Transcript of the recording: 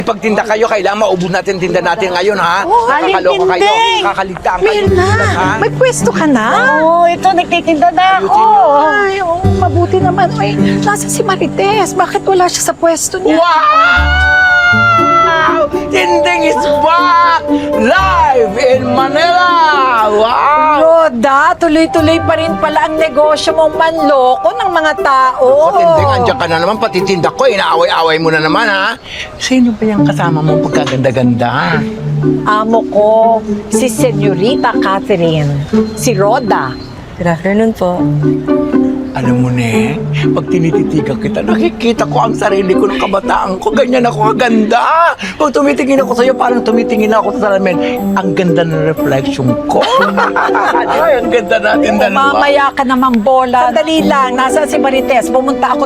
Pagtinda kayo, kailangan maubos natin tinda natin ngayon, ha? Kakaloka kayo, kakaligtaan kayo. Mirna, may pwesto ka na? Oo, ito, nagtitinda na ako. Ay, oh, mabuti naman. Ay, nasa si Marites? Bakit wala siya sa pwesto niya? Wow! Tinding is back! Live in Manila! Wow! Roda, tuloy-tuloy pa rin pala ang negosyo mong manloko ng mga tao. Tinding, andyan ka na naman, pati tinda ko, inaaway-away mo na naman, ha? Sino ba yung kasama mong pagkaganda-ganda? Amo ko, si Senyorita Catherine, si Roda. Good afternoon po. Alam mo, ne, pag tinititigan kita, nakikita ko ang sarili ko ng kabataan ko. Ganyan ako kaganda. Pag tumitingin ako sa'yo, parang tumitingin ako sa salamin. Ang ganda ng reflection ko. Ay, ang ganda natin dalawa. Mamaya ka naman, bola. Sandali lang, nasa si Marites, pumunta ako.